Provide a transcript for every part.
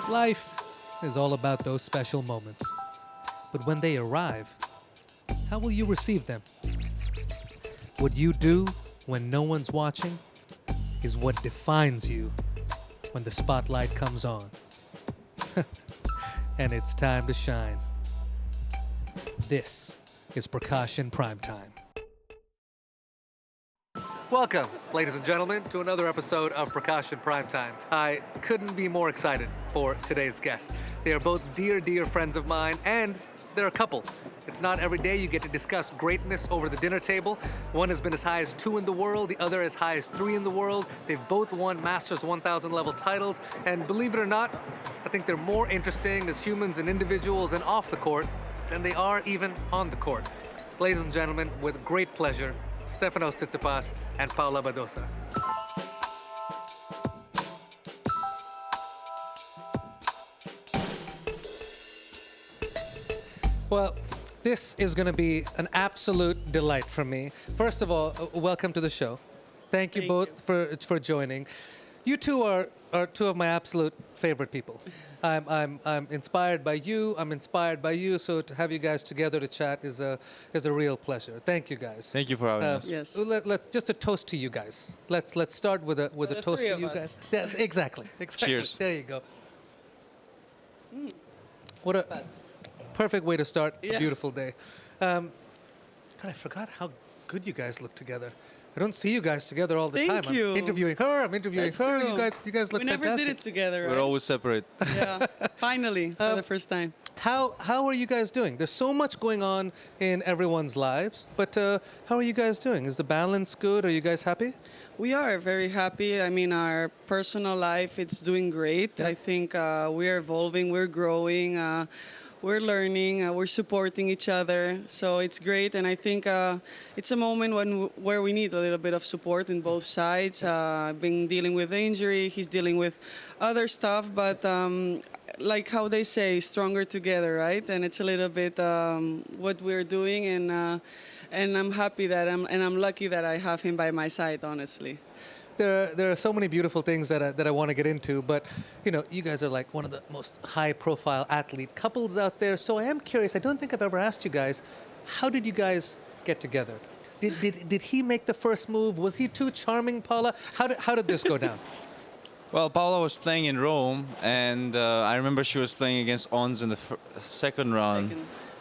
Life is all about those special moments. But when they arrive, how will you receive them? What you do when no one's watching is what defines you when the spotlight comes on. And it's time to shine. This is Prakash in Primetime. Welcome, ladies and gentlemen, to another episode of Prakash in Primetime. I couldn't be more excited for today's guests. They are both dear, dear friends of mine, and they're a couple. It's not every day you get to discuss greatness over the dinner table. One has been as high as 2 in the world, the other as high as 3 in the world. They've both won Masters 1000 level titles, and believe it or not, I think they're more interesting as humans and individuals and off the court than they are even on the court. Ladies and gentlemen, with great pleasure, Stefanos Tsitsipas and Paula Badosa. Well, this is going to be an absolute delight for me. First of all, welcome to the show. Thank you both for joining. You two are two of my absolute favorite people. I'm inspired by you. I'm inspired by you. So to have you guys together to chat is a real pleasure. Thank you, guys. Thank you for having us. Yes. Let's just a toast to you guys. Let's start with a toast to you guys. Yeah, exactly. Cheers. There you go. What a perfect way to start a beautiful day. God, I forgot how good you guys look together. I don't see you guys together all the time. Thank you. I'm interviewing her. That's her. true. You guys look we never fantastic. did it together, right? We're always separate. Yeah, finally, for the first time. How are you guys doing? There's so much going on in everyone's lives, but how are you guys doing? Is the balance good? Are you guys happy? We are very happy. I mean, our personal life, it's doing great. Yeah. I think we're evolving, we're growing, we're learning, we're supporting each other. So it's great, and I think it's a moment where we need a little bit of support in both sides. I've been dealing with injury, he's dealing with other stuff, but like how they say, stronger together, right? And it's a little bit what we're doing, and I'm happy that I'm lucky that I have him by my side, honestly. There are so many beautiful things that I want to get into, but you guys are like one of the most high-profile athlete couples out there. So I am curious. I don't think I've ever asked you guys, how did you guys get together? Did he make the first move? Was he too charming, Paula? How did this go down? Well, Paula was playing in Rome, and I remember she was playing against Ons in the second round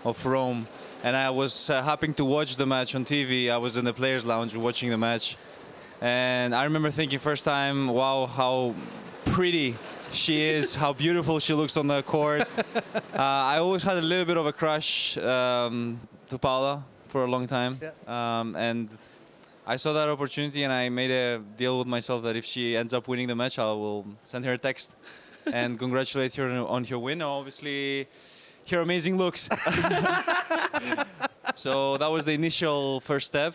of Rome. And I was happening to watch the match on TV. I was in the players' lounge watching the match. And I remember thinking first time, wow, how pretty she is, how beautiful she looks on the court. I always had a little bit of a crush to Paula for a long time. Yeah. And I saw that opportunity, and I made a deal with myself that if she ends up winning the match, I will send her a text and congratulate her on her win. Obviously, her amazing looks. So that was the initial first step.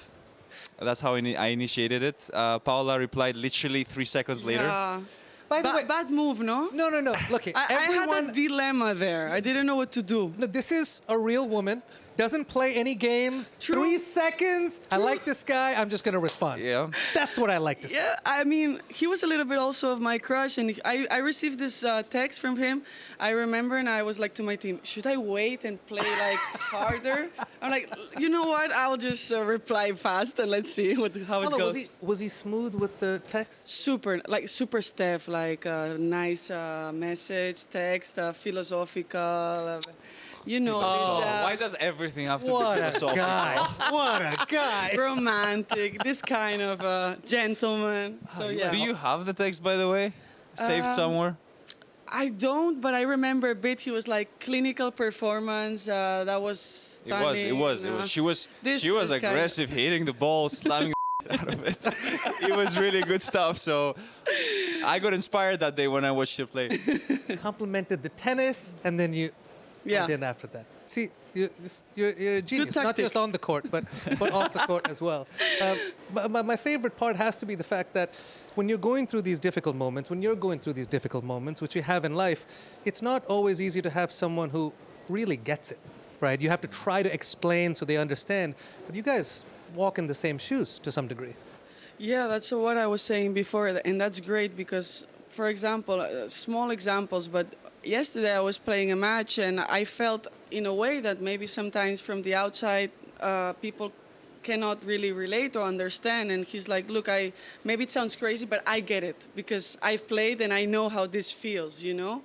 That's how I initiated it. Paula replied literally 3 seconds later. Yeah. By the way, Bad move, no? no. Look, I had a dilemma there. I didn't know what to do. No, this is a real woman. Doesn't play any games. True. 3 seconds. I like this guy. I'm just going to respond. Yeah. That's what I like to say. Yeah, I mean, he was a little bit also of my crush, and I received this text from him. I remember, and I was like to my team, should I wait and play like harder? I'm like, you know what? I'll just reply fast and let's see how it goes. Was he smooth with the text? Super Steph, like nice message, text, philosophical. Why does everything have to be What a philosophical? guy! What a guy! romantic, this kind of gentleman. So yeah. Do you have the text, by the way? Saved somewhere? I don't, but I remember a bit. He was like clinical performance. That was stunning. It was. She was aggressive, hitting the ball, slamming the out of it. It was really good stuff. So I got inspired that day when I watched her play. Complimented the tennis, and then you. Yeah. And then after that, see, you're a genius. Not tactic. just on the court, but off the court as well. But my favorite part has to be the fact that when you're going through these difficult moments, which you have in life, it's not always easy to have someone who really gets it, right? You have to try to explain so they understand. But you guys walk in the same shoes to some degree. Yeah, that's what I was saying before, and that's great because, for example, small examples, but yesterday I was playing a match and I felt in a way that maybe sometimes from the outside people cannot really relate or understand. And he's like, look, maybe it sounds crazy, but I get it because I've played and I know how this feels, you know?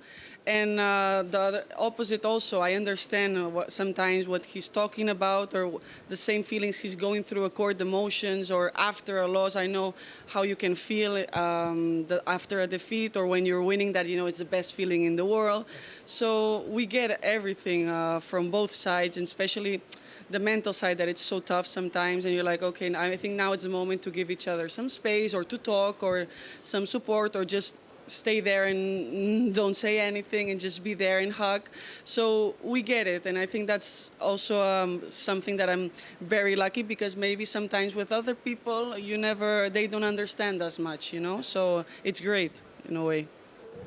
And the opposite also, I understand sometimes what he's talking about or the same feelings he's going through, court emotions, or after a loss. I know how you can feel after a defeat or when you're winning, that, you know, it's the best feeling in the world. So we get everything from both sides, and especially the mental side, that it's so tough sometimes, and you're like, okay, I think now it's the moment to give each other some space or to talk or some support or just stay there and don't say anything and just be there and hug. So we get it, and I think that's also something that I'm very lucky, because maybe sometimes with other people they don't understand as much, you know. So it's great in a way.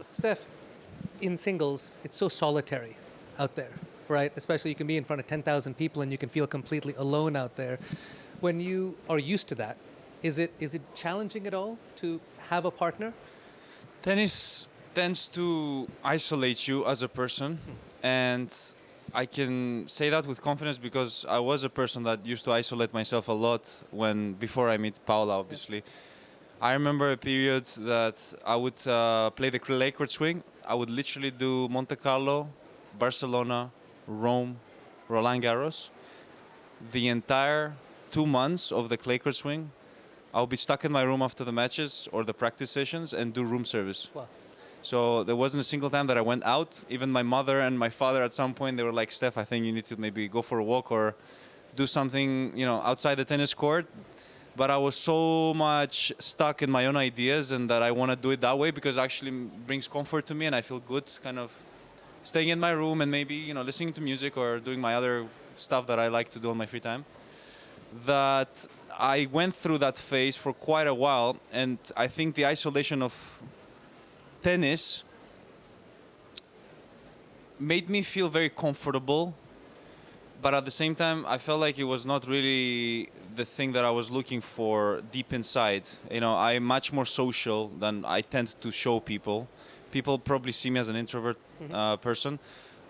Steph, in singles, it's so solitary out there, right? Especially you can be in front of 10,000 people and you can feel completely alone out there. When you are used to that, is it challenging at all to have a partner? Tennis tends to isolate you as a person, and I can say that with confidence because I was a person that used to isolate myself a lot before I met Paula, obviously. I remember a period that I would play the clay court swing. I would literally do Monte Carlo, Barcelona, Rome, Roland Garros. The entire 2 months of the clay court swing, I'll be stuck in my room after the matches or the practice sessions and do room service. Wow. So there wasn't a single time that I went out. Even my mother and my father at some point, they were like, Steph, I think you need to maybe go for a walk or do something, you know, outside the tennis court. But I was so much stuck in my own ideas, and that I want to do it that way because it actually brings comfort to me and I feel good kind of staying in my room and maybe, you know, listening to music or doing my other stuff that I like to do on my free time. That I went through that phase for quite a while, and I think the isolation of tennis made me feel very comfortable, but at the same time I felt like it was not really the thing that I was looking for deep inside. You know, I'm much more social than I tend to show people. People probably see me as an introvert person.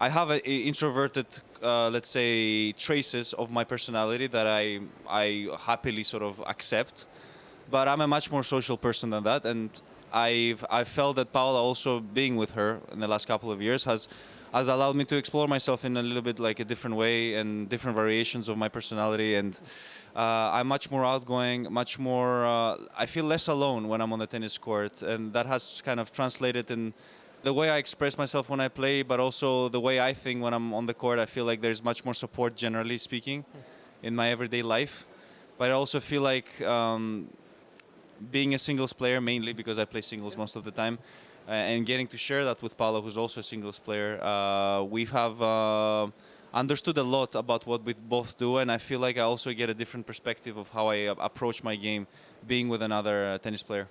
I have introverted, let's say, traces of my personality that I happily sort of accept. But I'm a much more social person than that. And I've felt that Paula, also being with her in the last couple of years, has allowed me to explore myself in a little bit like a different way and different variations of my personality. And I'm much more outgoing, much more, I feel less alone when I'm on the tennis court. And that has kind of translated in the way I express myself when I play, but also the way I think when I'm on the court. I feel like there's much more support, generally speaking, in my everyday life. But I also feel like being a singles player, mainly because I play singles most of the time, and getting to share that with Paolo, who's also a singles player, we have understood a lot about what we both do, and I feel like I also get a different perspective of how I approach my game being with another tennis player.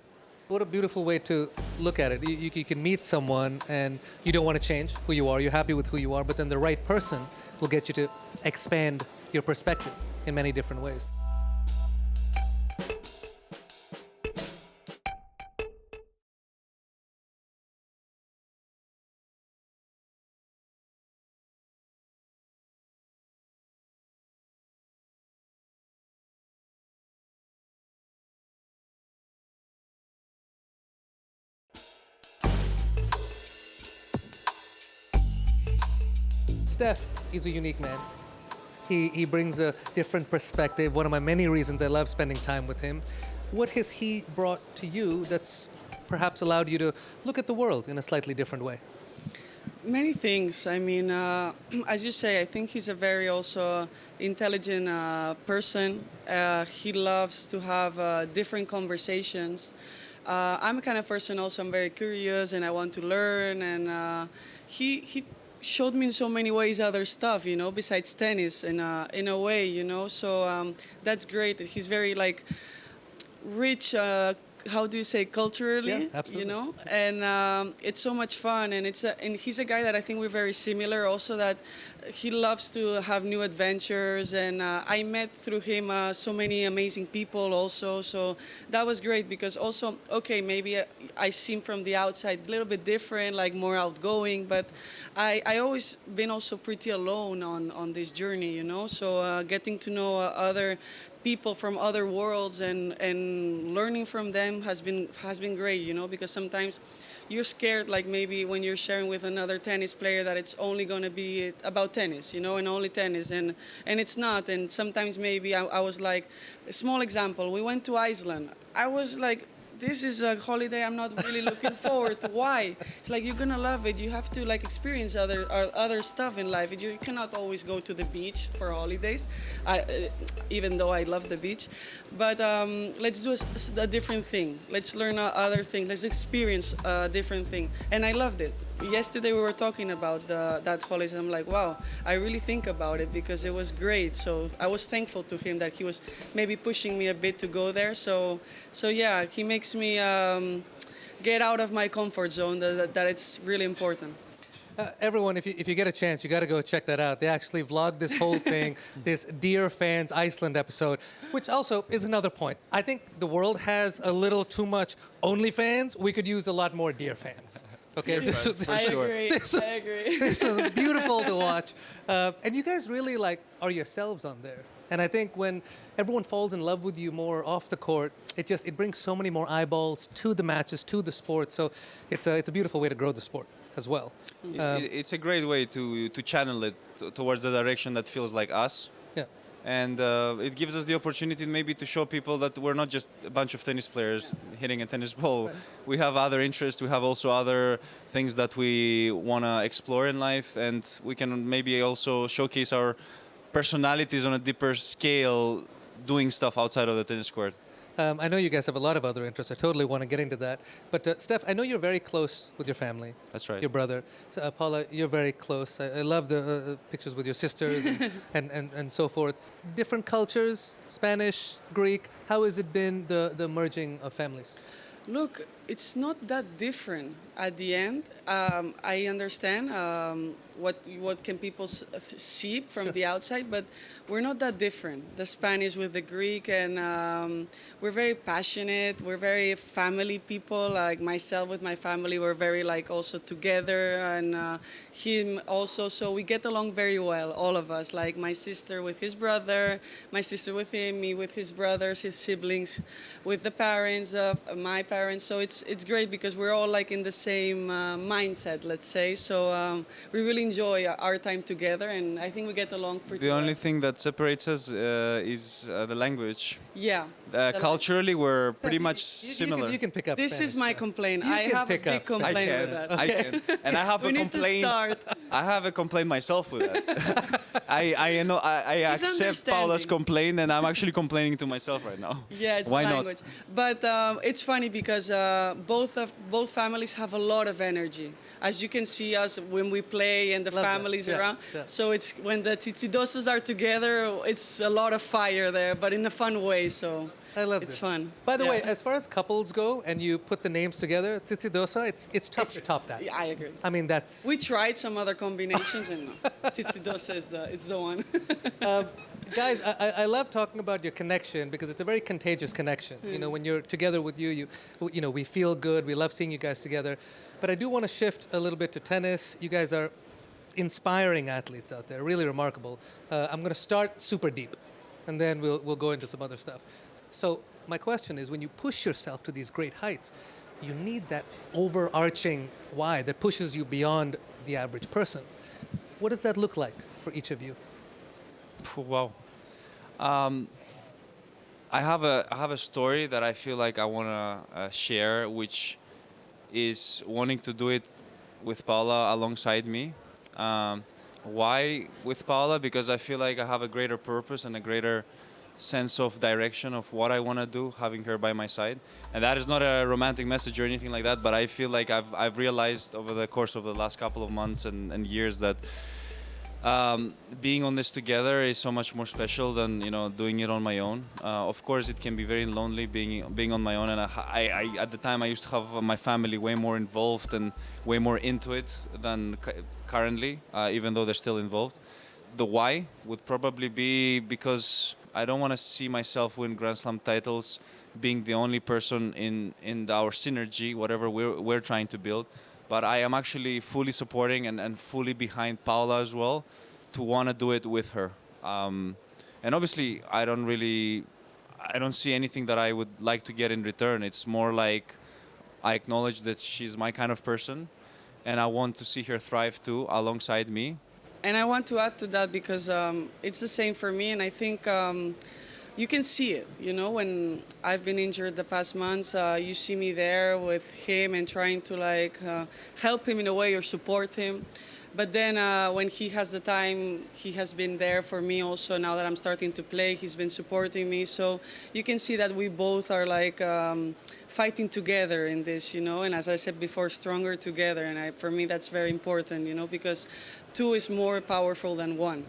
What a beautiful way to look at it. You can meet someone and you don't want to change who you are. You're happy with who you are, but then the right person will get you to expand your perspective in many different ways. Steph is a unique man. He brings a different perspective. One of my many reasons I love spending time with him. What has he brought to you that's perhaps allowed you to look at the world in a slightly different way? Many things. I mean, as you say, I think he's a very also intelligent person. He loves to have different conversations. I'm a kind of person also, I'm very curious and I want to learn, and he showed me in so many ways other stuff, you know, besides tennis in a way, you know. So that's great. He's very like rich how do you say, culturally, Yeah, absolutely. you know, and it's so much fun, and and he's a guy that I think we're very similar. Also, that he loves to have new adventures, and I met through him so many amazing people also. So that was great because also, okay, maybe I seem from the outside a little bit different, like more outgoing, but I always been also pretty alone on this journey, you know. So getting to know other people from other worlds and learning from them has been great, you know, because sometimes you're scared, like maybe when you're sharing with another tennis player, that it's only going to be about tennis, you know, and only tennis, and it's not. And sometimes maybe I was like, a small example, we went to Iceland. I was like, this is a holiday I'm not really looking forward to. Why? It's like, you're gonna love it. You have to like experience other stuff in life. You cannot always go to the beach for holidays, even though I love the beach. But let's do a different thing. Let's learn other things. Let's experience a different thing. And I loved it. Yesterday we were talking about that holiday. I'm like, wow, I really think about it because it was great. So I was thankful to him that he was maybe pushing me a bit to go there. So yeah, he makes me get out of my comfort zone. That it's really important. Everyone, if you get a chance, you got to go check that out. They actually vlogged this whole thing, this Dear Fans Iceland episode, which also is another point. I think the world has a little too much OnlyFans. We could use a lot more Dear Fans. Okay, Dear Fans, for sure. I agree. This is beautiful to watch, and you guys really like are yourselves on there. And I think when everyone falls in love with you more off the court, it brings so many more eyeballs to the matches, to the sport. So it's a beautiful way to grow the sport as well. It's a great way to channel it towards the direction that feels like us. Yeah. And it gives us the opportunity maybe to show people that we're not just a bunch of tennis players hitting a tennis ball. Right. We have other interests. We have also other things that we want to explore in life. And we can maybe also showcase our personalities on a deeper scale doing stuff outside of the tennis court. I know you guys have a lot of other interests. I totally want to get into that. But Steph, I know you're very close with your family. That's right. Your brother. So, Paula, you're very close. I love the pictures with your sisters and so forth. Different cultures, Spanish, Greek. How has it been, the merging of families? Look, it's not that different at the end. I understand what can people see from Sure. the outside, but we're not that different. The Spanish with the Greek, and we're very passionate. We're very family people. Like myself with my family, we're very like also together, and him also. So we get along very well, all of us. Like my sister with his brother, my sister with him, me with his brothers, his siblings, with the parents of my parents. So it's great because we're all like in the same mindset, let's say. So we really enjoy our time together, and I think we get along pretty The well. only thing that separates us is the language. Yeah. Culturally, we're Steph, pretty much you similar. can pick up This Spanish, is my so. complaint. You I can have a pick big up Spanish. complaint with that. I can, and I have We a need to complaint. start. I have a complaint myself with that. I know I He's accept Paula's understanding. complaint, and I'm actually complaining to myself right now. Yeah, it's Why language. But it's funny because both families have a lot of energy. As you can see us when we play and the Love that. families Yeah, around. yeah. So it's when the Tsitsidosas are together, it's a lot of fire there, but in a fun way. So I love it's this. fun. By the Yeah. way, as far as couples go, and you put the names together, Tsitsidosa, it's tough to top that. Yeah, I agree. I mean, that's We tried some other combinations, and no. Tsitsidosa is the one. guys. I love talking about your connection because it's a very contagious connection. You know, when you're together with you, we feel good. We love seeing you guys together. But I do want to shift a little bit to tennis. You guys are inspiring athletes out there, really remarkable. I'm going to start super deep, and then we'll go into some other stuff. So my question is, when you push yourself to these great heights, you need that overarching why that pushes you beyond the average person. What does that look like for each of you? Wow. I have a story that I feel like I want to share, which is wanting to do it with Paula alongside me. Why with Paula? Because I feel like I have a greater purpose and a greater sense of direction of what I want to do, having her by my side. And that is not a romantic message or anything like that, but I feel like I've realized over the course of the last couple of months and years that Being on this together is so much more special than doing it on my own. Of course, it can be very lonely being on my own, and I at the time I used to have my family way more involved and way more into it than currently, even though they're still involved. The why would probably be because I don't want to see myself win Grand Slam titles being the only person in our synergy, whatever we're trying to build. But I am actually fully supporting and fully behind Paula as well to want to do it with her. And obviously, I don't see anything that I would like to get in return. It's more like I acknowledge that she's my kind of person, and I want to see her thrive too alongside me. And I want to add to that because it's the same for me, and I think you can see it. When I've been injured the past months, you see me there with him and trying to help him in a way or support him. But then when he has the time, he has been there for me also. Now that I'm starting to play, he's been supporting me. So you can see that we both are fighting together in this, and as I said before, stronger together. And for me, that's very important, because two is more powerful than one.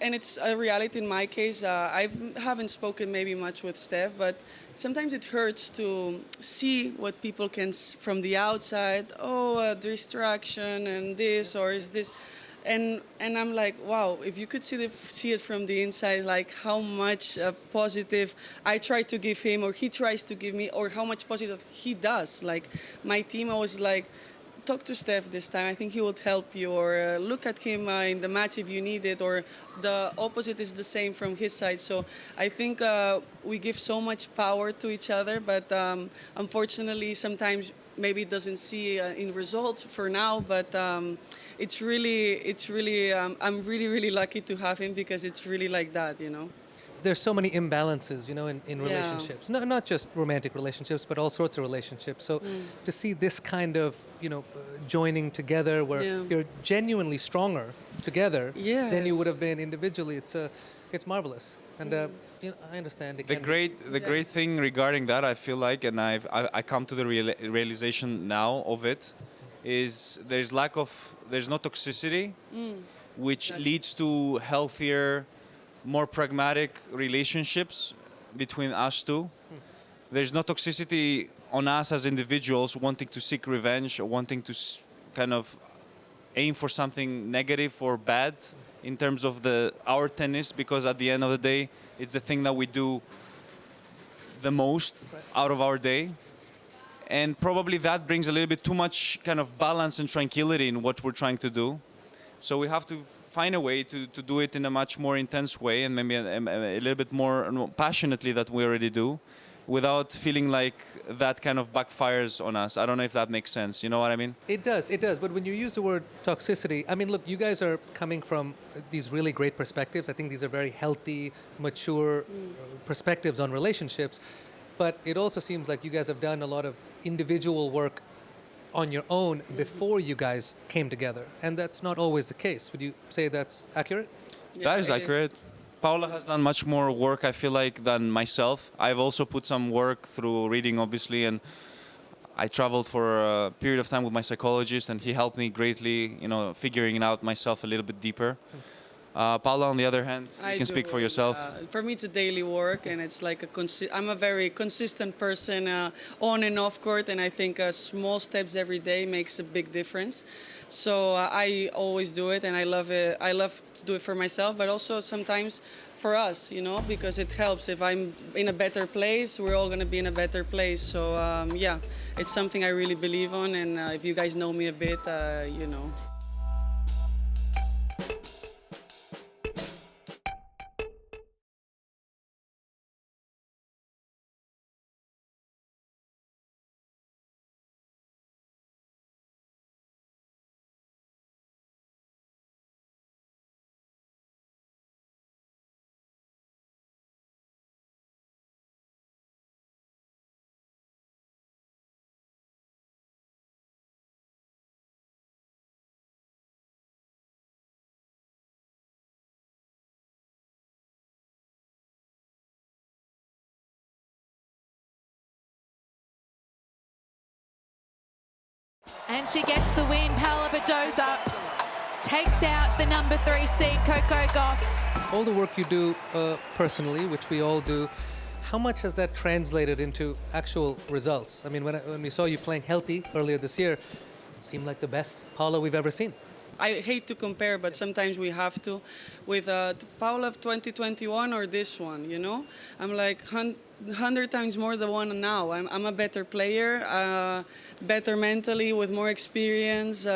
And it's a reality in my case. I haven't spoken maybe much with Steph, but sometimes it hurts to see what people can from the outside. Oh, distraction and this or is this, and I'm like, wow! If you could see it from the inside, like how much positive I try to give him, or he tries to give me, or how much positive he does. Like my team, I was like, talk to Steph this time. I think he would help you, or look at him in the match if you need it, or the opposite is the same from his side. So I think we give so much power to each other, but unfortunately sometimes maybe it doesn't see in results for now, but it's really I'm really lucky to have him because it's really like that. There's so many imbalances, in relationships. Not just romantic relationships, but all sorts of relationships. So to see this kind of, joining together where you're genuinely stronger together than you would have been individually, it's marvelous. And I understand. The great thing regarding that, I feel like, and I come to the realization now of it, is there's no toxicity, which leads to healthier, more pragmatic relationships between us two. There's no toxicity on us as individuals wanting to seek revenge or wanting to kind of aim for something negative or bad in terms of our tennis, because at the end of the day, it's the thing that we do the most out of our day. And probably that brings a little bit too much kind of balance and tranquility in what we're trying to do. So we have to find a way to do it in a much more intense way, and maybe a little bit more passionately than we already do, without feeling like that kind of backfires on us. I don't know if that makes sense. You know what I mean? It does. But when you use the word toxicity, I mean, look, you guys are coming from these really great perspectives. I think these are very healthy, mature perspectives on relationships. But it also seems like you guys have done a lot of individual work on your own before you guys came together. And that's not always the case. Would you say that's accurate? Yeah, that is accurate. Paula has done much more work, I feel like, than myself. I've also put some work through reading, obviously, and I traveled for a period of time with my psychologist, and he helped me greatly, figuring it out myself a little bit deeper. Paula, on the other hand, you can speak for yourself. For me, it's a daily work, and it's like I'm a very consistent person on and off court, and I think small steps every day makes a big difference. So I always do it, and I love it. I love to do it for myself, but also sometimes for us, because it helps. If I'm in a better place, we're all going to be in a better place. So it's something I really believe on, and if you guys know me a bit, And she gets the win, Paula Badosa. takes out the number 3 seed, Coco Gauff. All the work you do personally, which we all do, how much has that translated into actual results? I mean, when we saw you playing healthy earlier this year, it seemed like the best Paula we've ever seen. I hate to compare, but sometimes we have to. With Paula of 2021 or this one, you know? I'm like 100 times more the one now. I'm a better player, better mentally, with more experience,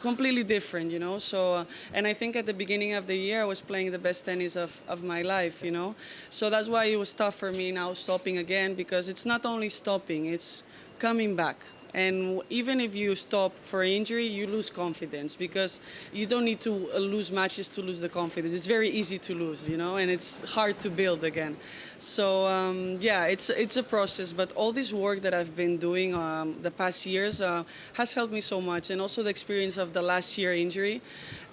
completely different, you know? So, and I think at the beginning of the year, I was playing the best tennis of my life, you know? So that's why it was tough for me now stopping again, because it's not only stopping, it's coming back. And even if you stop for injury, you lose confidence, because you don't need to lose matches to lose the confidence. It's very easy to lose, you know, and it's hard to build again. So yeah, it's a process. But all this work that I've been doing the past years has helped me so much, and also the experience of the last year injury,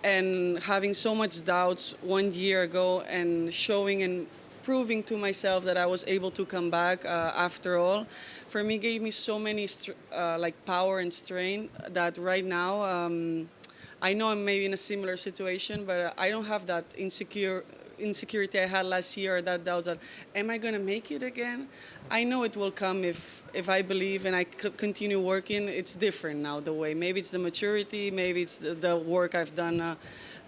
and having so much doubts 1 year ago, and showing and proving to myself that I was able to come back after all, for me gave me so many like power and strength that right now I know I'm maybe in a similar situation, but I don't have that insecurity I had last year, or that doubt that, am I going to make it again? I know it will come if I believe and I continue working. It's different now, the way. Maybe it's the maturity, maybe it's the work I've done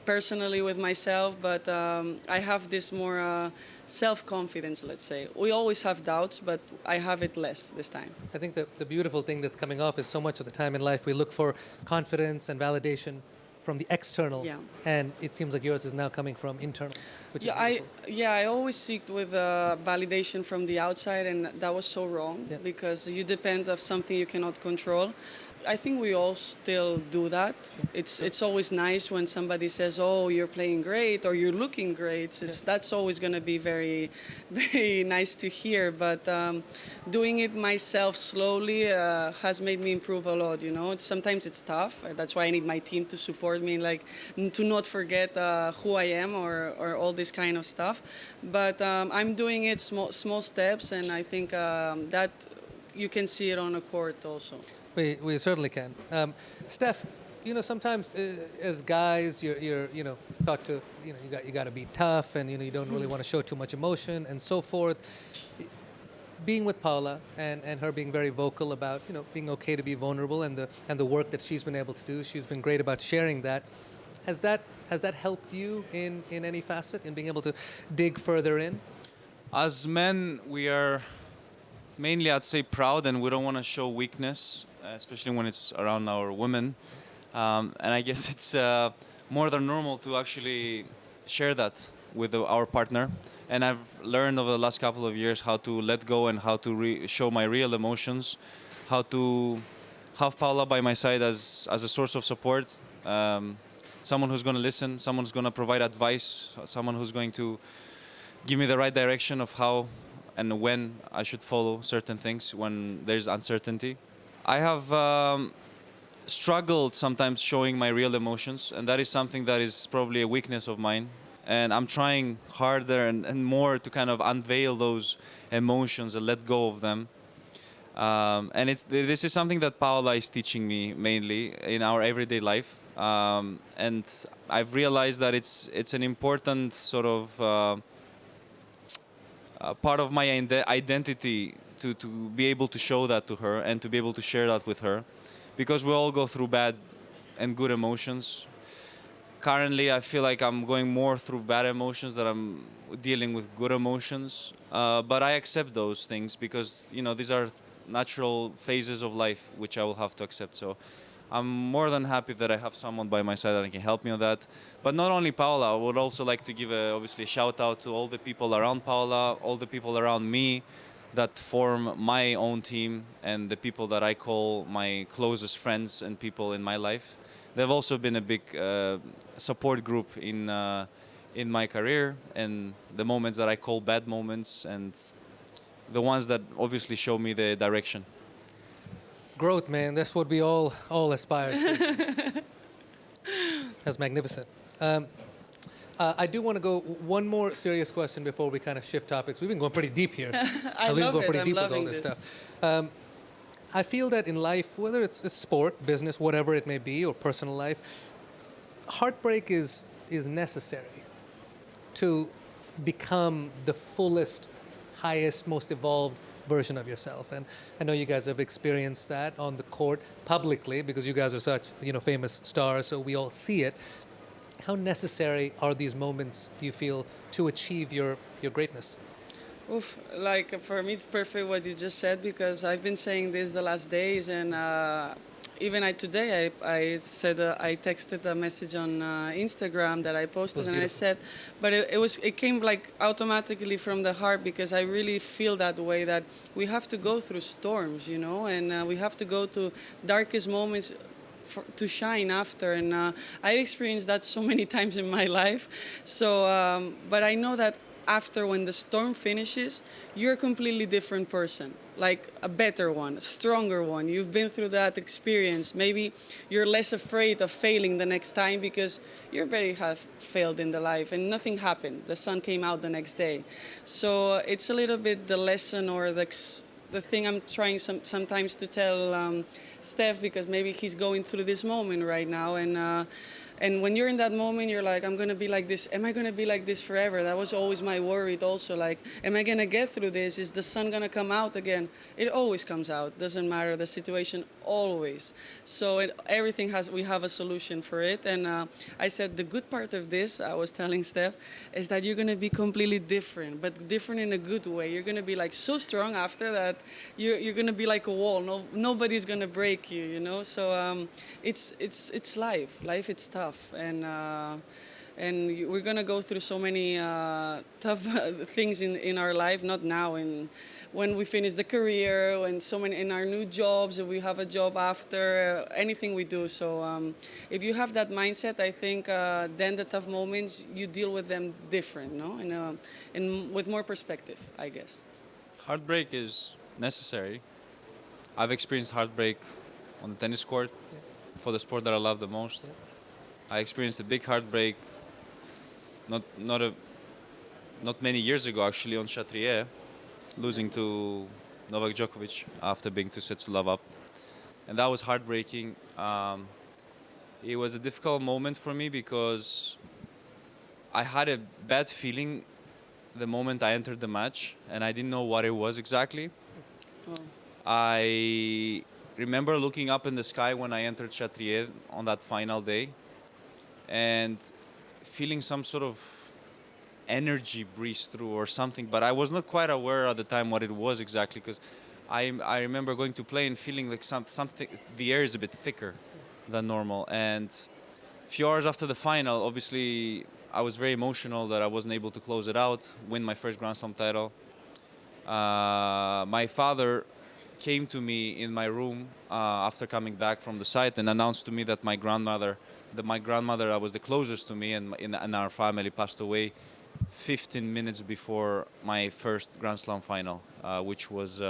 personally with myself, but I have this more self-confidence, let's say. We always have doubts, but I have it less this time. I think the beautiful thing that's coming off is so much of the time in life we look for confidence and validation from the external, Yeah. and it seems like yours is now coming from internal, which is beautiful. I always seek with validation from the outside, and that was so wrong, Yeah. because you depend of something you cannot control. I think we all still do that. It's always nice when somebody says, "Oh, you're playing great," or "You're looking great." That's always going to be very, very nice to hear. But doing it myself slowly has made me improve a lot. You know, sometimes it's tough. That's why I need my team to support me, like to not forget who I am or all this kind of stuff. But I'm doing it small steps, and I think that you can see it on a court also. We certainly can. Steph, you know, sometimes as guys, you're taught to, you got to be tough, and you don't really want to show too much emotion and so forth. Being with Paula and her being very vocal about being okay to be vulnerable, and the work that she's been able to do, she's been great about sharing that. Has that helped you in any facet, in being able to dig further in? As men, we are mainly, I'd say, proud, and we don't want to show weakness, especially when it's around our women. And I guess it's more than normal to actually share that with our partner. And I've learned over the last couple of years how to let go and how to show my real emotions, how to have Paula by my side as a source of support, someone who's going to listen, someone who's going to provide advice, someone who's going to give me the right direction of how and when I should follow certain things when there's uncertainty. I have struggled sometimes showing my real emotions, and that is something that is probably a weakness of mine. And I'm trying harder and more to kind of unveil those emotions and let go of them. And this is something that Paula is teaching me mainly in our everyday life. And I've realized that it's an important sort of part of my identity to be able to show that to her and to be able to share that with her, because we all go through bad and good emotions. Currently, I feel like I'm going more through bad emotions than I'm dealing with good emotions, but I accept those things because these are natural phases of life which I will have to accept. So I'm more than happy that I have someone by my side that can help me on that. But not only Paula, I would also like to give obviously a shout out to all the people around Paula, all the people around me that form my own team, and the people that I call my closest friends and people in my life. They've also been a big support group in my career, and the moments that I call bad moments, and the ones that obviously show me the direction. Growth, man. That's what we all aspire to. That's magnificent. I do want to go one more serious question before we kind of shift topics. We've been going pretty deep here. I love it. Pretty I'm deep loving with all this this. stuff. I feel that in life, whether it's a sport, business, whatever it may be, or personal life, heartbreak is necessary to become the fullest, highest, most evolved version of yourself. And I know you guys have experienced that on the court publicly because you guys are such, famous stars, so we all see it. How necessary are these moments, do you feel, to achieve your greatness? Oof, like for me, it's perfect what you just said because I've been saying this the last days, and even today I said I texted a message on Instagram that I posted, and I said, but it came like automatically from the heart because I really feel that way that we have to go through storms, and we have to go to darkest moments to shine after, and I experienced that so many times in my life. So, but I know that after when the storm finishes, you're a completely different person, like a better one, a stronger one. You've been through that experience. Maybe you're less afraid of failing the next time because you already have failed in the life and nothing happened. The sun came out the next day. So it's a little bit the lesson or the thing I'm trying sometimes to tell Steph, because maybe he's going through this moment right now, and when you're in that moment, you're like, I'm going to be like this. Am I going to be like this forever? That was always my worry also. Like, am I going to get through this? Is the sun going to come out again? It always comes out. Doesn't matter the situation, always. So we have a solution for it. And I said the good part of this, I was telling Steph, is that you're going to be completely different, but different in a good way. You're going to be like so strong after that. You're going to be like a wall. Nobody's going to break you, So it's life. Life, it's tough. And we're gonna go through so many tough things in our life. Not now, when we finish the career, and so many in our new jobs, if we have a job after anything we do. So if you have that mindset, I think then the tough moments you deal with them different, no, and with more perspective, I guess. Heartbreak is necessary. I've experienced heartbreak on the tennis court for the sport that I love the most. I experienced a big heartbreak not many years ago, actually, on Chatrier, losing to Novak Djokovic after being 2 sets to love up. And that was heartbreaking. It was a difficult moment for me because I had a bad feeling the moment I entered the match, and I didn't know what it was exactly. Oh. I remember looking up in the sky when I entered Chatrier on that final day, and feeling some sort of energy breeze through or something, but I was not quite aware at the time what it was exactly, because I remember going to play and feeling like something, the air is a bit thicker than normal. And a few hours after the final, obviously, I was very emotional that I wasn't able to close it out, win my first Grand Slam title. My father came to me in my room after coming back from the site and announced to me that my grandmother that was the closest to me and in our family passed away 15 minutes before my first Grand Slam final, which was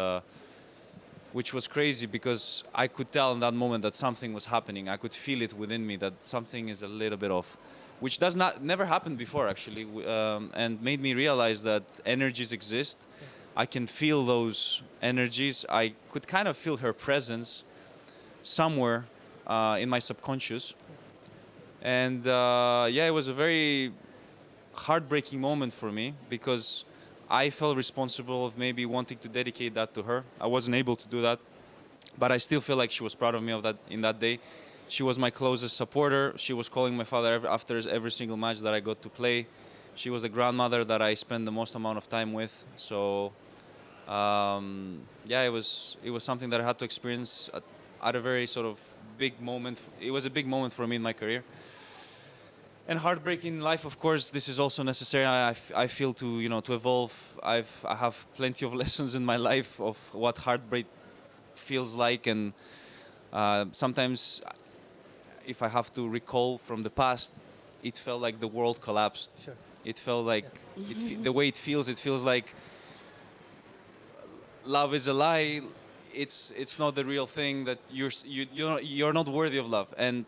crazy because I could tell in that moment that something was happening. I could feel it within me that something is a little bit off, which never happened before actually, and made me realize that energies exist. I can feel those energies. I could kind of feel her presence somewhere in my subconscious. And it was a very heartbreaking moment for me because I felt responsible of maybe wanting to dedicate that to her. I wasn't able to do that, but I still feel like she was proud of me in that day. She was my closest supporter. She was calling my father after every single match that I got to play. She was the grandmother that I spent the most amount of time with. So it was something that I had to experience at a very sort of big moment. It was a big moment for me in my career. And heartbreak in life, of course, this is also necessary. I feel to evolve. I have plenty of lessons in my life of what heartbreak feels like, and sometimes, if I have to recall from the past, it felt like the world collapsed. Sure. It felt like the way it feels like love is a lie. It's not the real thing. That you're not worthy of love. And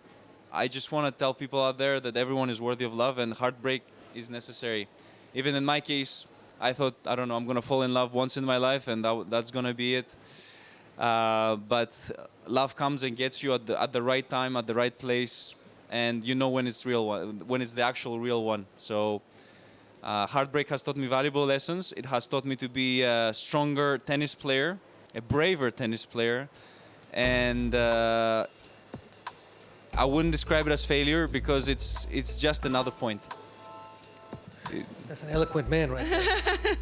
I just want to tell people out there that everyone is worthy of love, and heartbreak is necessary. Even in my case, I thought, I'm going to fall in love once in my life, and that's going to be it. But love comes and gets you at the right time, at the right place, and you know when it's real one, when it's the actual real one. So Heartbreak has taught me valuable lessons. It has taught me to be a stronger tennis player, a braver tennis player, and I wouldn't describe it as failure because it's just another point. That's an eloquent man right there.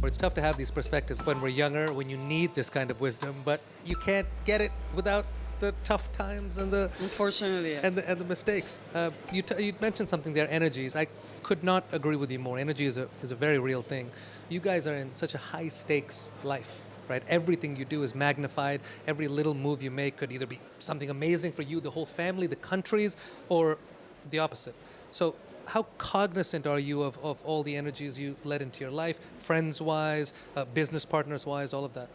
It's tough to have these perspectives when we're younger, when you need this kind of wisdom, but you can't get it without the tough times and the Unfortunately, yeah. and the mistakes. You mentioned something there, energies. I could not agree with you more. Energy is a very real thing. You guys are in such a high stakes life, right? Everything you do is magnified. Every little move you make could either be something amazing for you, the whole family, the countries, or the opposite. So how cognizant are you of all the energies you let into your life, friends-wise, business partners-wise, all of that?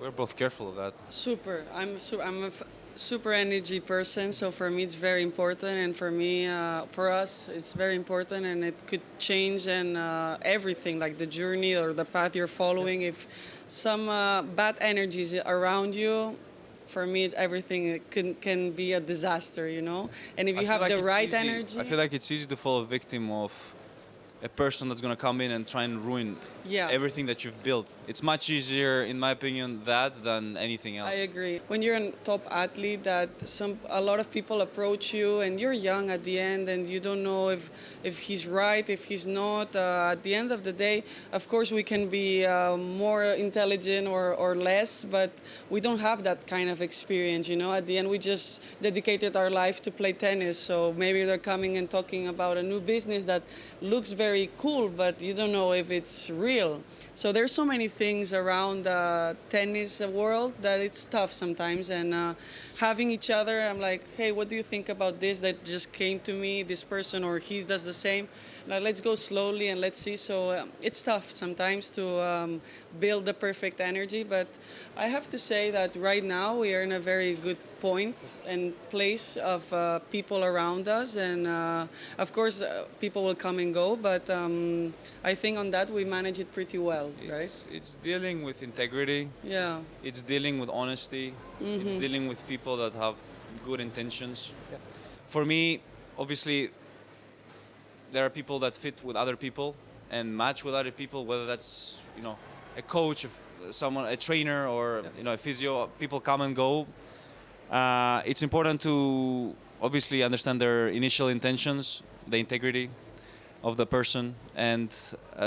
We're both careful of that. Super. I'm a super energy person, so for me it's very important, and for me, for us, it's very important, and it could change and everything, like the journey or the path you're following. Yeah. If some bad energies around you, for me, it's everything. It can be a disaster, you know. And if you have the right energy, I feel like it's easy to fall a victim of a person that's going to come in and try and ruin everything that you've built. It's much easier, in my opinion, that than anything else. I agree. When you're a top athlete, that a lot of people approach you, and you're young at the end, and you don't know if he's right, if he's not. At the end of the day, of course, we can be more intelligent or less, but we don't have that kind of experience, you know. At the end, we just dedicated our life to play tennis, so maybe they're coming and talking about a new business that looks very cool, but you don't know if it's real. So there's so many things around the tennis world that it's tough sometimes, and having each other, I'm like, hey, what do you think about this that just came to me, this person, or he does the same? Now let's go slowly and let's see. So it's tough sometimes to build the perfect energy, but I have to say that right now we are in a very good point and place of people around us, and of course people will come and go, but I think on that we manage it pretty well, right? It's dealing with integrity. Yeah. It's dealing with honesty. Mm-hmm. It's dealing with people that have good intentions. Yeah. For me, obviously, there are people that fit with other people and match with other people, whether that's, you know, a coach, someone, a trainer, or you know, a physio. People come and go. It's important to obviously understand their initial intentions, the integrity of the person, and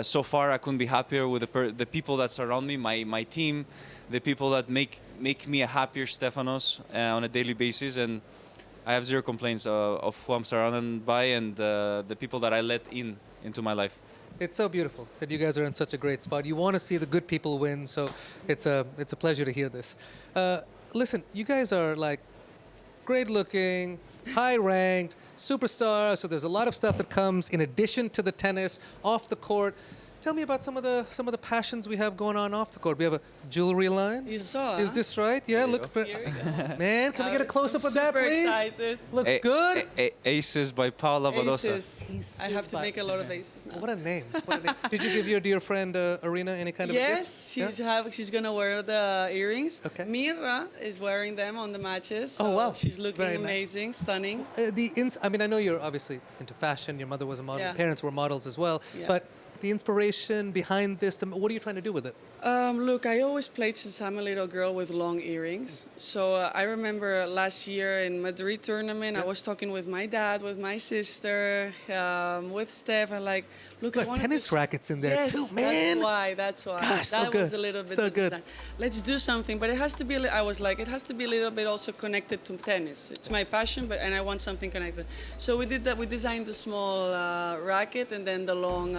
so far I couldn't be happier with the people that surround me, my team, the people that make me a happier Stefanos on a daily basis, and I have zero complaints of who I'm surrounded by and the people that I let into my life. It's so beautiful that you guys are in such a great spot. You want to see the good people win, so it's a pleasure to hear this. Listen, you guys are like great looking, high ranked, superstar, so there's a lot of stuff that comes in addition to the tennis off the court. Tell me about some of the passions we have going on off the court. We have a jewelry line. You saw, Is this right? Yeah, look. Here we go. Man, can we get a close-up of that, please? Super excited. Looks good. Aces by Paula Badosa. Aces. I have to make a lot of aces now. What a name. What a name. Did you give your dear friend Arina any kind of a Yes, gift? she's gonna wear the earrings. Okay. Mira is wearing them on the matches. So Oh, wow. she's looking Very nice. amazing, stunning. I mean, I know you're obviously into fashion. Your mother was a model. Yeah. Parents were models as well. Yeah. But the inspiration behind this? What are you trying to do with it? Look, I always played since I'm a little girl with long earrings. So I remember last year in Madrid tournament, I was talking with my dad, with my sister, with Steph, and like, look, I Look, wanted tennis to rackets in there yes, too, man. That's why. Gosh, so that good. was a little bit So the good. design. Let's do something, but it has to be. I was like, it has to be a little bit also connected to tennis. It's my passion, and I want something connected. So we did that. We designed the small racket and then the long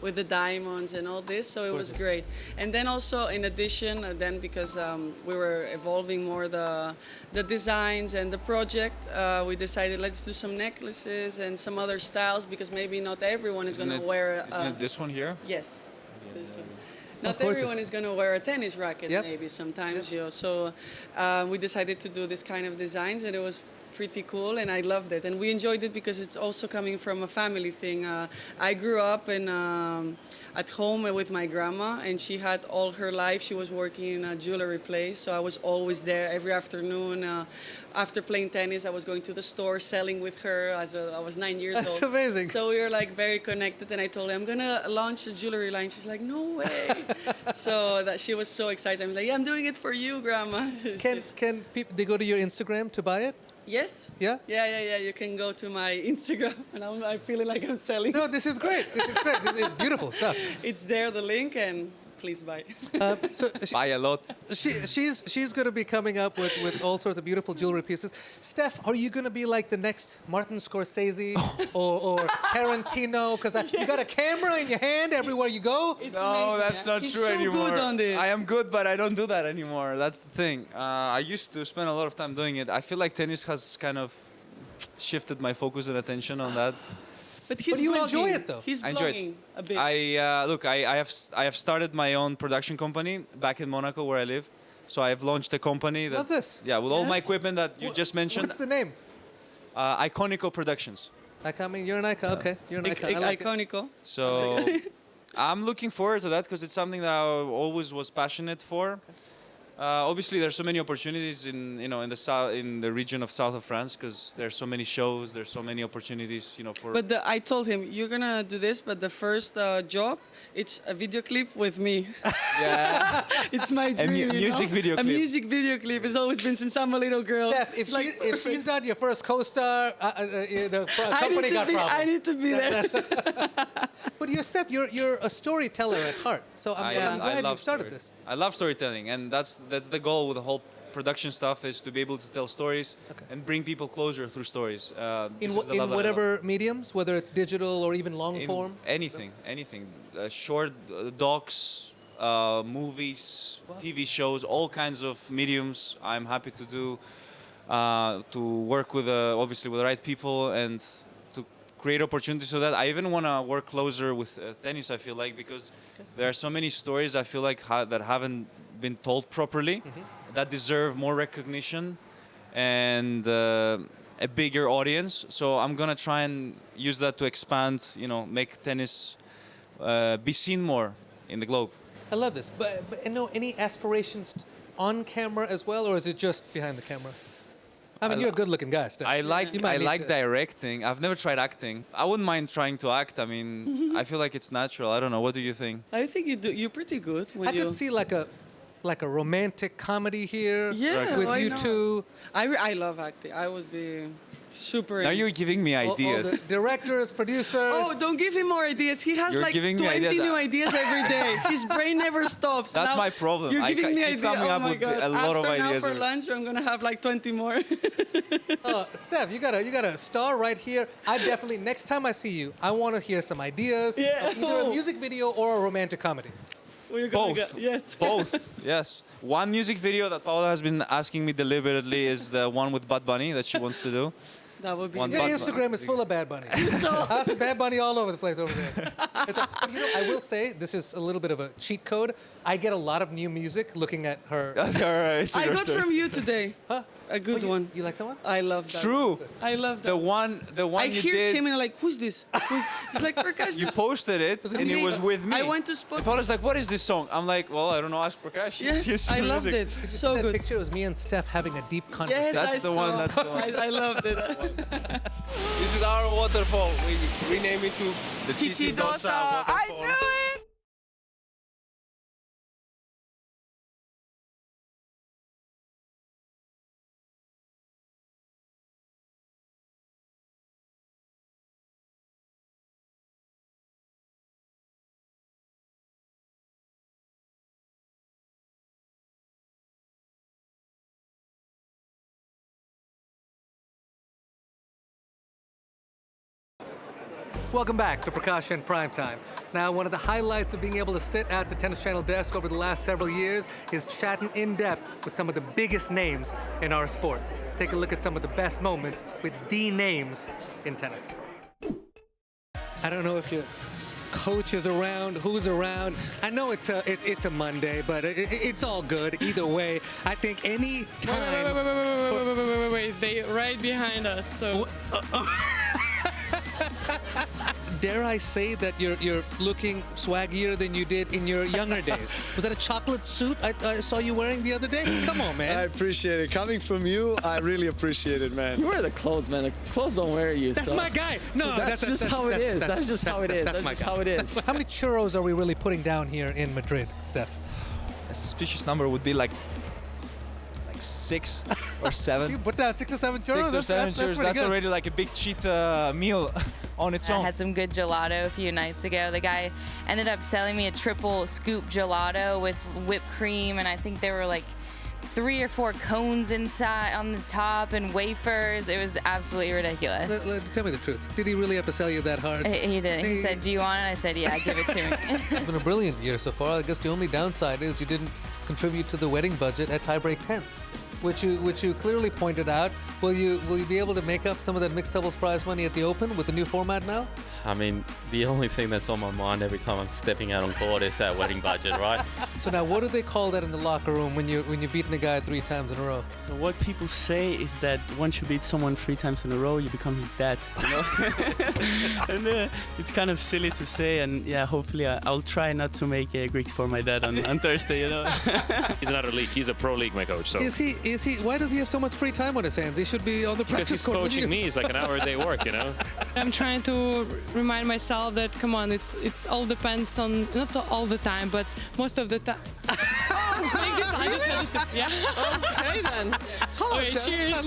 with the diamonds and all this. So it was great. And then also in addition, then because we were evolving more the designs and the project, we decided let's do some necklaces and some other styles because maybe not everyone is going to wear. Isn't it this one here? Yes. This one. Not gorgeous. everyone is going to wear a tennis racket, Yep. maybe sometimes. You know. So we decided to do this kind of designs, and it was pretty cool, and I loved it. And we enjoyed it because it's also coming from a family thing. I grew up in at home with my grandma, and she had all her life. She was working in a jewelry place, so I was always there every afternoon. After playing tennis, I was going to the store selling with her. I was 9 years old. That's amazing. So we were like very connected, and I told her I'm gonna launch a jewelry line. She's like, no way. So that she was so excited. I was like, yeah, I'm doing it for you, Grandma. Can people they go to your Instagram to buy it? Yes. Yeah? Yeah. You can go to my Instagram, and I'm feeling like I'm selling. No, this is great. This is great. This is beautiful stuff. It's there, the link, and please buy. So Buy a lot. she's going to be coming up with all sorts of beautiful jewelry pieces. Steph, are you going to be like the next Martin Scorsese or Tarantino? Because you got a camera in your hand everywhere you go. It's No, amazing, that's yeah. not He's true so anymore. good on this. I am good, but I don't do that anymore. That's the thing. I used to spend a lot of time doing it. I feel like tennis has kind of shifted my focus and attention on that. But he's But you blogging. enjoy it, though. He's I enjoy it. blogging a bit. I have started my own production company back in Monaco where I live. So I have launched a company that Love this. Yeah, with all my Yes. equipment that you just mentioned. What's the name? Iconico Productions. You're an icon. Okay, you're an icon. I like it. Iconico. So I'm looking forward to that because it's something that I always was passionate for. Obviously, there's so many opportunities in the south, in the region of south of France, because there's so many shows, there's so many opportunities, for. But I told him, you're gonna do this, but the first job, it's a video clip with me. Yeah. It's my dream. music video A clip. music video clip has always been since I'm a little girl. Steph, if she's not your first co-star, the company got problems. I need to be there. But Steph, you're a storyteller at heart. So I'm glad you started this. I love storytelling, and that's the goal with the whole production stuff is to be able to tell stories and bring people closer through stories. In whatever mediums, whether it's digital or even long form? Anything. Short docs, movies, TV shows, all kinds of mediums. I'm happy to do, to work with, obviously with the right people and to create opportunities so that I even want to work closer with tennis, I feel like, because there are so many stories I feel like that haven't been told properly, that deserve more recognition and a bigger audience. So I'm gonna try and use that to expand, make tennis be seen more in the globe. I love this. But any aspirations on camera as well, or is it just behind the camera? I mean, you're a good-looking guy, Steph. I like to- directing. I've never tried acting. I wouldn't mind trying to act. I mean, I feel like it's natural. I don't know. What do you think? I think you do. You're pretty good when I could see like a romantic comedy here Yeah, with why you not? two. I love acting. I would be super. Now you're giving me All ideas. the directors, producers. Oh, don't give him more ideas. He has You're like giving me 20 ideas. new ideas every day. His brain never stops. That's Now my problem. You're I giving me keep ideas. coming Oh up my with God. a lot of After now ideas for every- lunch, I'm gonna have like 20 more. Steph, you got a star right here. I definitely next time I see you, I want to hear some ideas Yeah. of either a music video or a romantic comedy. We're gonna Both. go- Yes. Both. Yes. One music video that Paula has been asking me deliberately is the one with Bad Bunny that she wants to do. That would be. One Your Bad Instagram is full of Bad Bunny. So I see Bad Bunny all over the place over there. But I will say this is a little bit of a cheat code. I get a lot of new music looking at her. I got from you today. Huh? A good one. You like that one? I love that. True. I love that. The one I you heard did. him and I'm like, who's this? He's like, Prakash. You posted it, and it was with me. I went to Spotify. And Paula's like, "What is this song?" I'm like, "Well, I don't know. Ask Prakash." Yes, He's I loved music. it. So that good. picture was me and Steph having a deep conversation. Yes, That's I the one, saw. that's the one. I loved it. This is our waterfall. We rename it to the Tsitsipas waterfall. I knew it! Welcome back to Prakash in Primetime. Now, one of the highlights of being able to sit at the Tennis Channel desk over the last several years is chatting in depth with some of the biggest names in our sport. Take a look at some of the best moments with the names in tennis. I don't know if your coach is around, who's around. I know it's a Monday, but it's all good either way. I think any time. Wait, they right behind us, so. Dare I say that you're looking swaggier than you did in your younger days? Was that a chocolate suit I saw you wearing the other day? Come on, man. I appreciate it. Coming from you, I really appreciate it, man. You wear the clothes, man. The clothes don't wear you. That's my guy. No, that's just how it is. That's just how it is. That's just how it is. How many churros are we really putting down here in Madrid, Steph? A suspicious number would be like 6 or 7. You put down 6 or 7 churros? 6 or 7 churros. That's good. already like a big cheat meal on its I own. had some good gelato a few nights ago. The guy ended up selling me a triple scoop gelato with whipped cream, and I think there were like 3 or 4 cones inside on the top and wafers. It was absolutely ridiculous. Tell me the truth. Did he really have to sell you that hard? He did. He said, "Do you want it?" I said, "Yeah, give it to me." It's been a brilliant year so far. I guess the only downside is you didn't contribute to the wedding budget at Tiebreak Tents, which you clearly pointed out. Will you be able to make up some of that mixed doubles prize money at the Open with the new format now? I mean, the only thing that's on my mind every time I'm stepping out on court is that wedding budget, right? So now, what do they call that in the locker room when you're beating a guy 3 times in a row? So what people say is that once you beat someone 3 times in a row, you become his dad. You know? And it's kind of silly to say, and yeah, hopefully I'll try not to make Greeks for my dad on Thursday. You know. He's not a league. He's a pro league, my coach. So Is he? Why does he have so much free time on his hands? He should be on the because practice he's court with coaching you. me, it's like an hour a day work, you know. I'm trying to remind myself that, come on, it's all depends on, not all the time, but most of the time. I just had to say, yeah. Okay then. Hello, Okay, Jeff. cheers.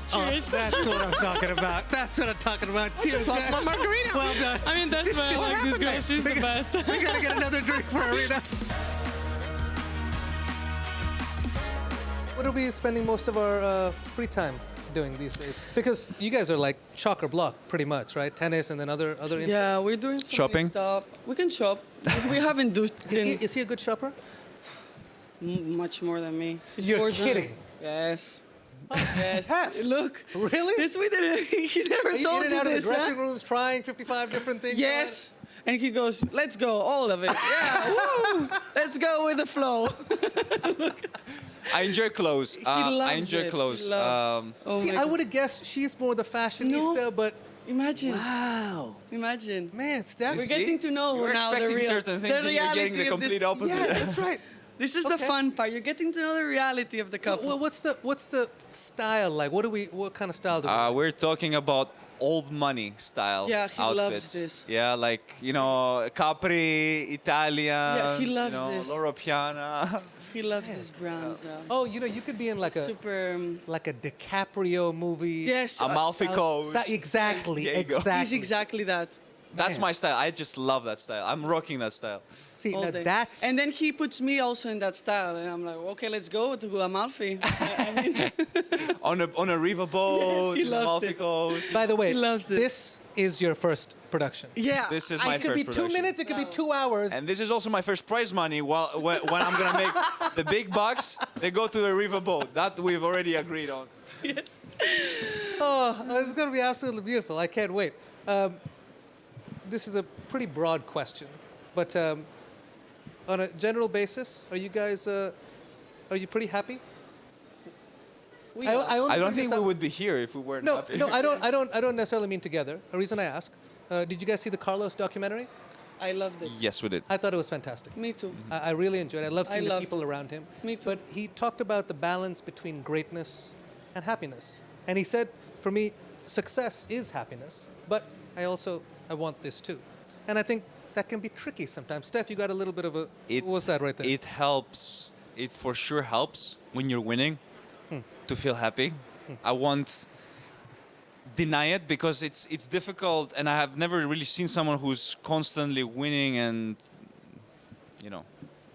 Cheers. That's what I'm talking about. That's what I'm talking about. I just lost my margarita. Well done. I mean, that's why I like this girl. She's the best. We gotta get another drink for Arena. What are we spending most of our free time doing these days? Because you guys are like chalk or block, pretty much, right? Tennis and then other. Yeah, we're doing so Shopping? many stuff. We can shop. We haven't do Is he a good shopper? much more than me. He's You're worse than- kidding. Yes. Yes. Look. Really? This we didn't. He never Are you told in and you out of the this. dressing Huh? rooms trying 55 different things? Yes. And he goes, let's go, all of it. Yeah, woo! Let's go with the flow. I enjoy clothes. loves I enjoy it. clothes. He loves- Oh See, my I would have guessed she's more the fashionista, No. but Imagine. wow. Imagine. Man, Steph. We're getting to know You're now the expecting real, certain things the and you're getting reality the of this. complete opposite. Yeah, that's right. This is the Okay. fun part. You're getting to know the reality of the couple. Well, what's the style like? What kind of style do we We're talking about old money style Yeah, he outfits. loves this. Yeah, like, Capri, Italian. Yeah, he loves this. Loro Piana. He loves these brands. Oh, you could be in like a super. like a DiCaprio movie. Yes. Amalfi Coast. Exactly. There you go. Exactly. He's exactly that. That's Man. my style. I just love that style. I'm rocking that style. See, All now day. that's And then he puts me also in that style, and I'm like, okay, let's go to Amalfi. I mean, On a river boat, he loves Amalfi this. Coast. By the way, He loves it. this is your first production. yeah. This is It my could first be 2 production. minutes. It could be 2 hours. And this is also my first prize money. When I'm gonna make the big bucks, they go to the riverboat. That we've already agreed on. Yes. Oh, it's going to be absolutely beautiful. I can't wait. This is a pretty broad question, but on a general basis, are you guys are you pretty happy? We I are. only I don't bring this think we up- would be here if we weren't No, happy. no, I don't necessarily mean together. The reason I ask, did you guys see the Carlos documentary? I loved it. Yes, we did. I thought it was fantastic. Me too. I really enjoyed it. I love seeing the loved people it. around him. Me too. But he talked about the balance between greatness and happiness. And he said, for me, success is happiness, but I want this too. And I think that can be tricky sometimes. Steph, you got a little bit of a... what was that right there? It helps. It for sure helps when you're winning to feel happy. I won't deny it because it's difficult, and I have never really seen someone who's constantly winning and, you know,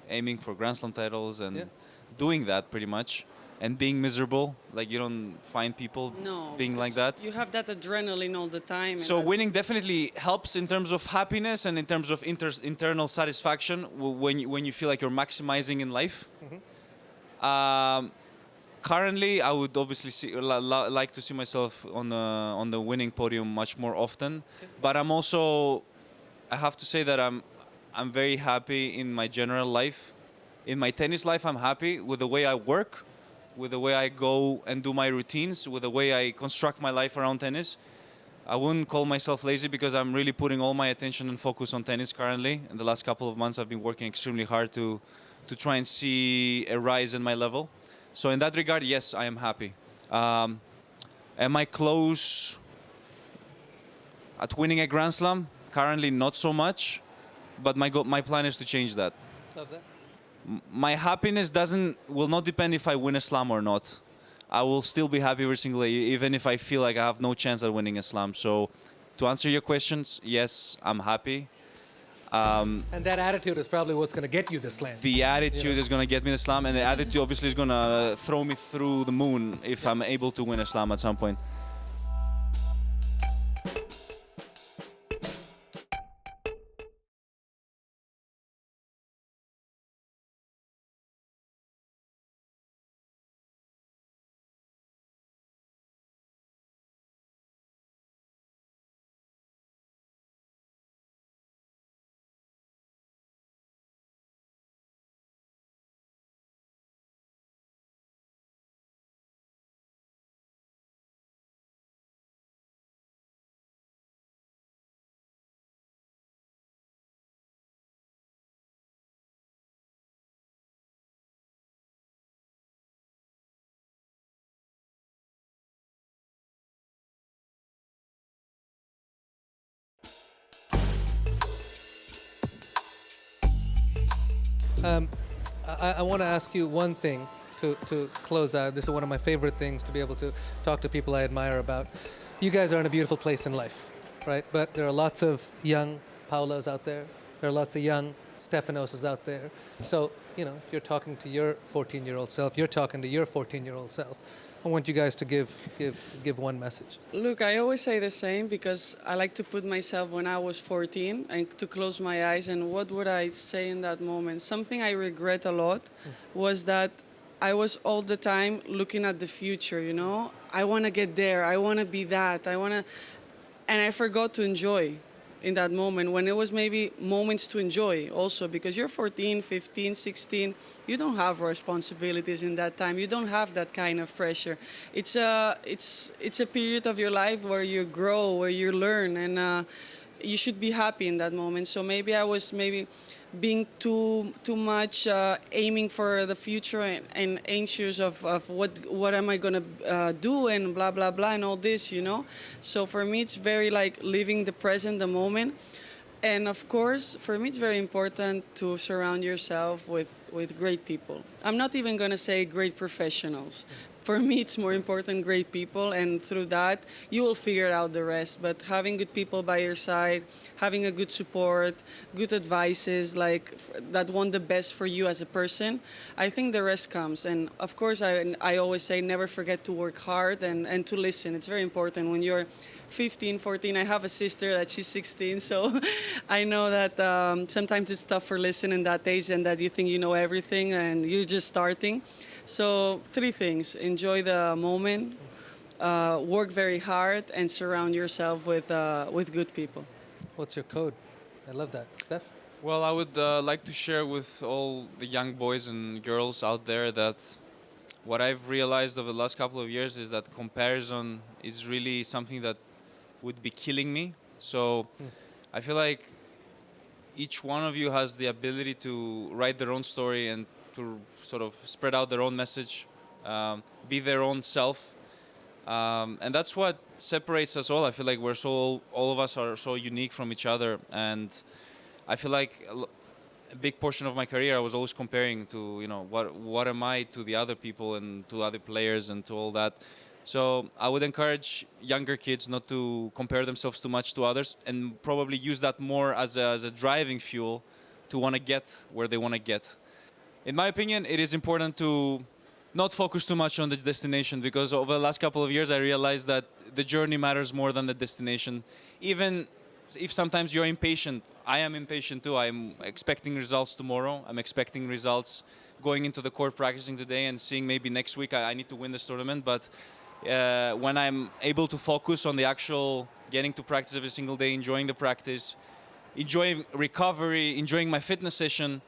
aiming for Grand Slam titles and doing that pretty much and being miserable. Like, you don't find people being like that. You have that adrenaline all the time. So winning definitely helps in terms of happiness and in terms of internal satisfaction when you feel like you're maximizing in life. Currently, I would obviously like to see myself on the winning podium much more often. But I'm also, I have to say that I'm very happy in my general life. In my tennis life, I'm happy with the way I work, with the way I go and do my routines, with the way I construct my life around tennis. I wouldn't call myself lazy because I'm really putting all my attention and focus on tennis currently. In the last couple of months, I've been working extremely hard to try and see a rise in my level. So in that regard, yes, I am happy. Am I close at winning a Grand Slam? Currently, not so much, but my plan is to change that. Love that. My happiness will not depend if I win a slam or not. I will still be happy every single day, even if I feel like I have no chance at winning a slam. So to answer your questions, yes, I'm happy. And that attitude is probably what's going to get you the slam. The attitude is going to get me the slam, and the attitude obviously is going to throw me through the moon if I'm able to win a slam at some point. I want to ask you one thing to close out. This is one of my favorite things, to be able to talk to people I admire about. You guys are in a beautiful place in life, right? But there are lots of young Paulas out there. There are lots of young Stefanoses out there. So, you know, if you're talking to your 14-year-old self, you're talking to your 14-year-old self. I want you guys to give one message. Look, I always say the same because I like to put myself when I was 14 and to close my eyes, and what would I say in that moment? Something I regret a lot was that I was all the time looking at the future, you know? I want to get there. I want to be that. And I forgot to enjoy in that moment when it was maybe moments to enjoy also, because you're 14, 15, 16, you don't have responsibilities in that time. You don't have that kind of pressure. It's a period of your life where you grow, where you learn, and you should be happy in that moment. So maybe I was being too much aiming for the future and anxious of what am I gonna do and blah blah blah and all this, you know. So for me it's very like living the present, the moment, and of course for me it's very important to surround yourself with great people. I'm not even gonna say great professionals. For me, it's more important, great people, and through that, you will figure out the rest. But having good people by your side, having a good support, good advices, like that want the best for you as a person, I think the rest comes. And of course, I always say, never forget to work hard and to listen. It's very important when you're 15, 14. I have a sister that she's 16, so I know that sometimes it's tough for listening that age and that you think you know everything and you're just starting. So 3 things: enjoy the moment, work very hard, and surround yourself with good people. What's your code? I love that. Steph? Well, I would like to share with all the young boys and girls out there that what I've realized over the last couple of years is that comparison is really something that would be killing me. So I feel like each one of you has the ability to write their own story and to sort of spread out their own message, be their own self. And that's what separates us all. I feel like all of us are so unique from each other, and I feel like a big portion of my career I was always comparing to, what am I to the other people and to other players and to all that. So I would encourage younger kids not to compare themselves too much to others, and probably use that more as a driving fuel to want to get where they want to get. In my opinion, it is important to not focus too much on the destination, because over the last couple of years I realized that the journey matters more than the destination. Even if sometimes you're impatient, I am impatient too. I'm expecting results tomorrow. I'm expecting results going into the court, practicing today, and seeing maybe next week I need to win this tournament. But when I'm able to focus on the actual getting to practice every single day, enjoying the practice, enjoying recovery, enjoying my fitness session,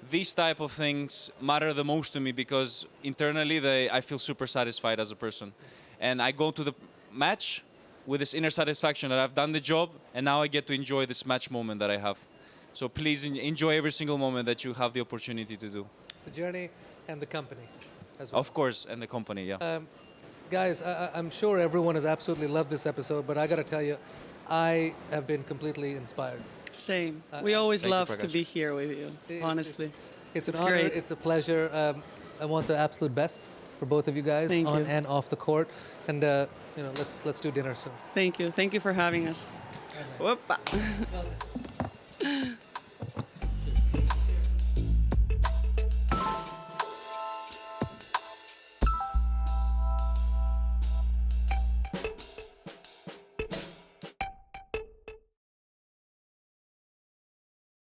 these type of things matter the most to me, because internally I feel super satisfied as a person. And I go to the match with this inner satisfaction that I've done the job, and now I get to enjoy this match moment that I have. So please enjoy every single moment that you have the opportunity to do. The journey and the company as well. Of course, and the company, yeah. Guys, I'm sure everyone has absolutely loved this episode, but I got to tell you, I have been completely inspired. Same. We always Thank you, love to Prakash. be here with you, honestly. It's an It's honor. great. It's a pleasure. I want the absolute best for both of you guys, Thank on you. and off the court. And let's do dinner soon. Thank you. Thank you for having us. Whoopa.